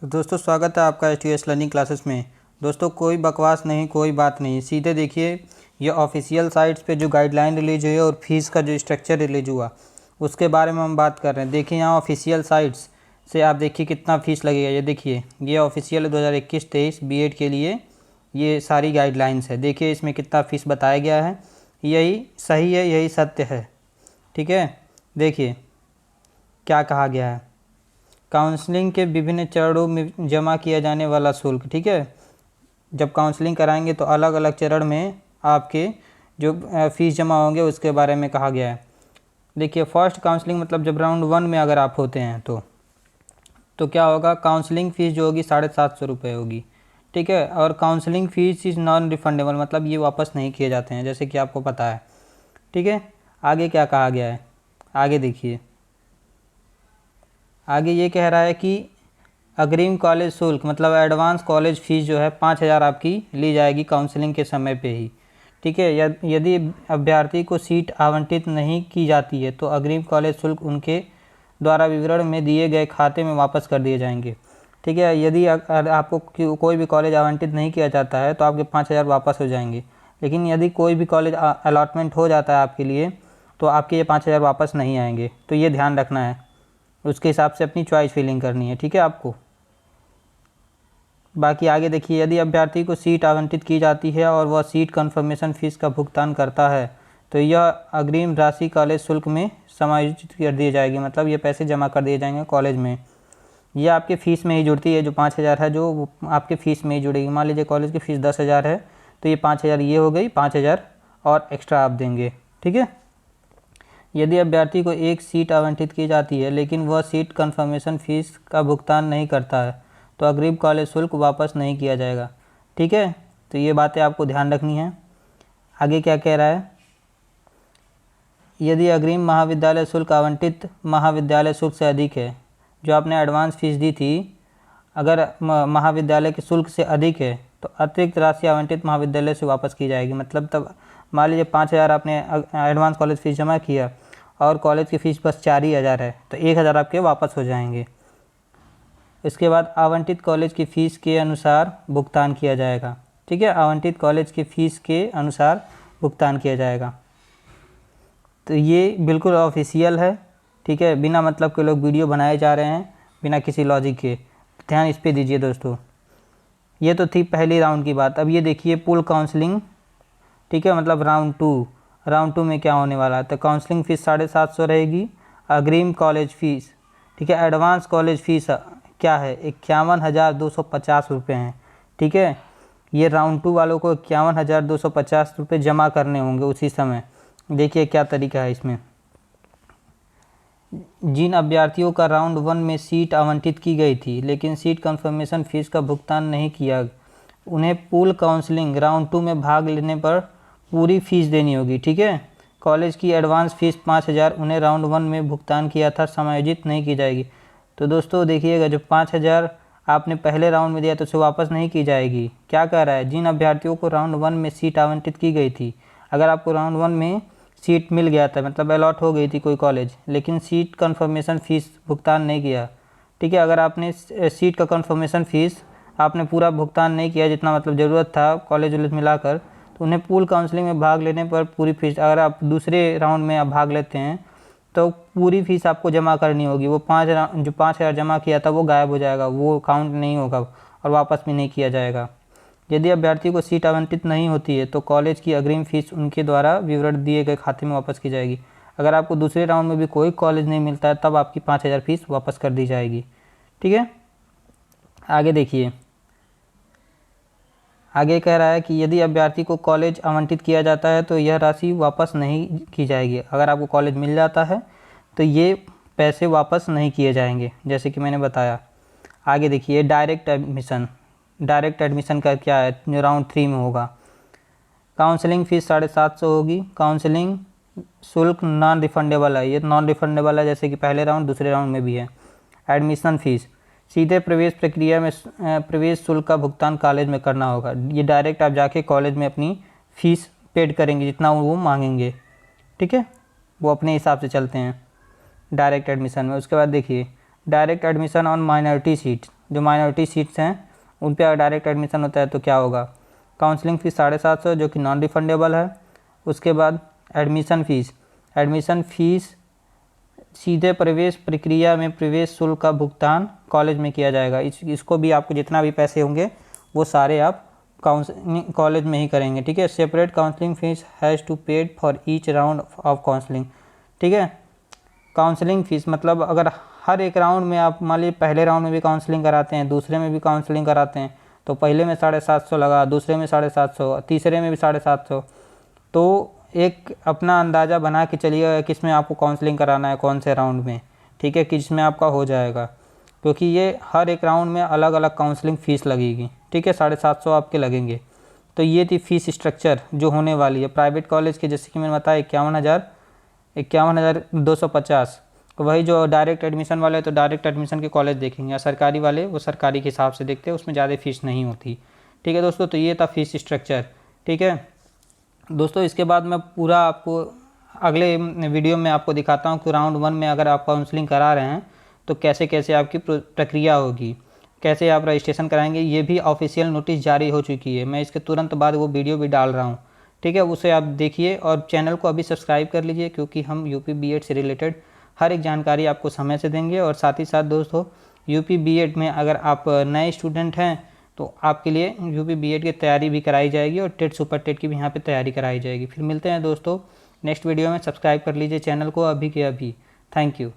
तो दोस्तों स्वागत है आपका STS लर्निंग क्लासेस में। दोस्तों कोई बकवास नहीं, कोई बात नहीं, सीधे देखिए ये ऑफिशियल साइट्स पे जो गाइडलाइन रिलीज हुई है और फीस का जो स्ट्रक्चर रिलीज हुआ उसके बारे में हम बात कर रहे हैं। देखिए यहाँ ऑफिशियल साइट्स से आप देखिए कितना फ़ीस लगेगा। ये देखिए ये ऑफिशियल 2021-23 B.Ed के लिए ये सारी गाइडलाइंस है। देखिए इसमें कितना फ़ीस बताया गया है, यही सही है, यही सत्य है। ठीक है, देखिए क्या कहा गया है। काउंसलिंग के विभिन्न चरणों में जमा किया जाने वाला शुल्क। ठीक है, जब काउंसलिंग कराएंगे तो अलग अलग चरण में आपके जो फ़ीस जमा होंगे उसके बारे में कहा गया है। देखिए फर्स्ट काउंसलिंग मतलब जब राउंड 1 में अगर आप होते हैं तो क्या होगा, काउंसलिंग फ़ीस जो होगी 750 रुपये होगी। ठीक है, और counselling fees is non refundable, मतलब ये वापस नहीं किए जाते हैं, जैसे कि आपको पता है। ठीक है, आगे क्या कहा गया है, आगे देखिए। आगे ये कह रहा है कि अग्रिम कॉलेज शुल्क मतलब एडवांस कॉलेज फ़ीस जो है 5000 आपकी ली जाएगी काउंसलिंग के समय पे ही। ठीक है, यदि अभ्यर्थी को सीट आवंटित नहीं की जाती है तो अग्रिम कॉलेज शुल्क उनके द्वारा विवरण में दिए गए खाते में वापस कर दिए जाएंगे। ठीक है, यदि आपको कोई भी कॉलेज आवंटित नहीं किया जाता है तो आपके 5000 वापस हो जाएंगे, लेकिन यदि कोई भी कॉलेज अलॉटमेंट हो जाता है आपके लिए तो आपके ये 5000 वापस नहीं आएंगे। तो ये ध्यान रखना है, उसके हिसाब से अपनी चॉइस फिलिंग करनी है। ठीक है आपको। बाकी आगे देखिए, यदि अभ्यर्थी को सीट आवंटित की जाती है और वह सीट कन्फर्मेशन फ़ीस का भुगतान करता है तो यह अग्रिम राशि कॉलेज शुल्क में समायोजित कर दी जाएगी, मतलब ये पैसे जमा कर दिए जाएंगे कॉलेज में। ये आपके फ़ीस में ही जुड़ती है, जो 5000 है जो आपके फ़ीस में ही जुड़ेगी। मान लीजिए कॉलेज की फ़ीस 10,000 है तो ये 5000 ये हो गई, 5000 और एक्स्ट्रा आप देंगे। ठीक है, यदि अभ्यर्थी को एक सीट आवंटित की जाती है लेकिन वह सीट कन्फर्मेशन फ़ीस का भुगतान नहीं करता है तो अग्रिम कॉलेज शुल्क वापस नहीं किया जाएगा। ठीक है, तो ये बातें आपको ध्यान रखनी है। आगे क्या कह रहा है, यदि अग्रिम महाविद्यालय शुल्क आवंटित महाविद्यालय शुल्क से अधिक है, जो आपने एडवांस फीस दी थी, अगर महाविद्यालय के शुल्क से अधिक है तो अतिरिक्त राशि आवंटित महाविद्यालय से वापस की जाएगी। मतलब तब मान लीजिए 5000 आपने एडवांस कॉलेज फ़ीस जमा किया और कॉलेज की फ़ीस बस 4000 है तो 1000 आपके वापस हो जाएंगे। इसके बाद आवंटित कॉलेज की फ़ीस के अनुसार भुगतान किया जाएगा। ठीक है, आवंटित कॉलेज की फ़ीस के अनुसार भुगतान किया जाएगा। तो ये बिल्कुल ऑफिशियल है। ठीक है, बिना मतलब के लोग वीडियो बनाए जा रहे हैं बिना किसी लॉजिक के, ध्यान इस पे दीजिए दोस्तों। ये तो थी पहली राउंड की बात। अब ये देखिए पुल काउंसलिंग। ठीक है, मतलब राउंड टू में क्या होने वाला है, तो काउंसलिंग फ़ीस 750 रहेगी। अग्रिम कॉलेज फ़ीस, ठीक है, एडवांस कॉलेज फ़ीस क्या है, 51,250 रुपये हैं। ठीक है, ये राउंड 2 वालों को 51,250 रुपये जमा करने होंगे उसी समय। देखिए क्या तरीका है इसमें। जिन अभ्यर्थियों का राउंड 1 में सीट आवंटित की गई थी लेकिन सीट कन्फर्मेशन फ़ीस का भुगतान नहीं किया, उन्हें पूल काउंसलिंग राउंड 2 में भाग लेने पर पूरी फ़ीस देनी होगी। ठीक है, कॉलेज की एडवांस फ़ीस 5000 उन्हें राउंड 1 में भुगतान किया था समायोजित नहीं की जाएगी। तो दोस्तों देखिएगा, जो 5000 आपने पहले राउंड में दिया तो उसे वापस नहीं की जाएगी। क्या कह रहा है, जिन अभ्यर्थियों को राउंड 1 में सीट आवंटित की गई थी, अगर आपको राउंड 1 में सीट मिल गया था, मतलब अलॉट हो गई थी कोई कॉलेज, लेकिन सीट कन्फर्मेशन फ़ीस भुगतान नहीं किया। ठीक है, अगर आपने सीट का कन्फर्मेशन फ़ीस आपने पूरा भुगतान नहीं किया जितना मतलब ज़रूरत था कॉलेज वॉलेज मिलाकर, तो उन्हें पूल काउंसलिंग में भाग लेने पर पूरी फ़ीस, अगर आप दूसरे राउंड में आप भाग लेते हैं तो पूरी फ़ीस आपको जमा करनी होगी। वो जो 5000 जमा किया था वो गायब हो जाएगा, वो काउंट नहीं होगा और वापस भी नहीं किया जाएगा। यदि अभ्यर्थी को सीट आवंटित नहीं होती है तो कॉलेज की अग्रिम फ़ीस उनके द्वारा विवरण दिए गए खाते में वापस की जाएगी। अगर आपको दूसरे राउंड में भी कोई कॉलेज नहीं मिलता है तब आपकी 5000 फीस वापस कर दी जाएगी। ठीक है, आगे देखिए। आगे कह रहा है कि यदि अभ्यर्थी को कॉलेज आवंटित किया जाता है तो यह राशि वापस नहीं की जाएगी। अगर आपको कॉलेज मिल जाता है तो ये पैसे वापस नहीं किए जाएंगे, जैसे कि मैंने बताया। आगे देखिए, डायरेक्ट एडमिशन का क्या है, जो राउंड 3 में होगा। काउंसलिंग फ़ीस 750 होगी। काउंसलिंग शुल्क नॉन रिफंडेबल है, ये नॉन रिफंडेबल है, जैसे कि पहले राउंड दूसरे राउंड में भी है। एडमिशन फ़ीस, सीधे प्रवेश प्रक्रिया में प्रवेश शुल्क का भुगतान कॉलेज में करना होगा। ये डायरेक्ट आप जाके कॉलेज में अपनी फ़ीस पेड करेंगे जितना वो मांगेंगे। ठीक है, वो अपने हिसाब से चलते हैं डायरेक्ट एडमिशन में। उसके बाद देखिए, direct admission on minority seat, जो माइनॉरिटी सीट्स हैं उन पे डायरेक्ट एडमिशन होता है तो क्या होगा। काउंसलिंग फ़ीस 750 जो कि नॉन रिफंडेबल है। उसके बाद एडमिशन फ़ीस सीधे प्रवेश प्रक्रिया में प्रवेश शुल्क का भुगतान कॉलेज में किया जाएगा। इसको भी आपको जितना भी पैसे होंगे वो सारे आप काउंसलिंग कॉलेज में ही करेंगे, ठीक है। Separate counselling fees has to paid for each round of counselling, ठीक है। काउंसलिंग फ़ीस मतलब अगर हर एक राउंड में आप मान लीजिए पहले राउंड में भी काउंसलिंग कराते हैं, दूसरे में भी काउंसलिंग कराते हैं, तो पहले में 750 लगा, दूसरे में 750, तीसरे में भी 750। तो एक अपना अंदाज़ा बना के चलिएगा किस में आपको काउंसलिंग कराना है, कौन से राउंड में, ठीक है, किस में आपका हो जाएगा, क्योंकि ये हर एक राउंड में अलग अलग काउंसलिंग फ़ीस लगेगी, ठीक है। 750 आपके लगेंगे। तो ये थी फ़ीस स्ट्रक्चर जो होने वाली है प्राइवेट कॉलेज के, जैसे कि मैंने बताया 51,250। वही जो डायरेक्ट एडमिशन वाले तो डायरेक्ट एडमिशन के कॉलेज देखेंगे, और सरकारी वाले वो सरकारी के हिसाब से देखते हैं, उसमें ज़्यादा फ़ीस नहीं होती, ठीक है दोस्तों। तो ये था फ़ीस स्ट्रक्चर, ठीक है दोस्तों। इसके बाद मैं पूरा आपको अगले वीडियो में आपको दिखाता हूँ कि राउंड 1 में अगर आप काउंसलिंग करा रहे हैं तो कैसे कैसे आपकी प्रक्रिया होगी, कैसे आप रजिस्ट्रेशन कराएंगे। ये भी ऑफिशियल नोटिस जारी हो चुकी है, मैं इसके तुरंत बाद वो वीडियो भी डाल रहा हूँ, ठीक है। उसे आप देखिए और चैनल को अभी सब्सक्राइब कर लीजिए, क्योंकि हम यूपी बीएड से रिलेटेड हर एक जानकारी आपको समय से देंगे। और साथ ही साथ दोस्तों यूपी बीएड में अगर आप नए स्टूडेंट हैं तो आपके लिए यूपी बीएड की तैयारी भी कराई जाएगी, और टेट सुपर टेट की भी यहाँ पे तैयारी कराई जाएगी। फिर मिलते हैं दोस्तों नेक्स्ट वीडियो में। सब्सक्राइब कर लीजिए चैनल को अभी के अभी। Thank you.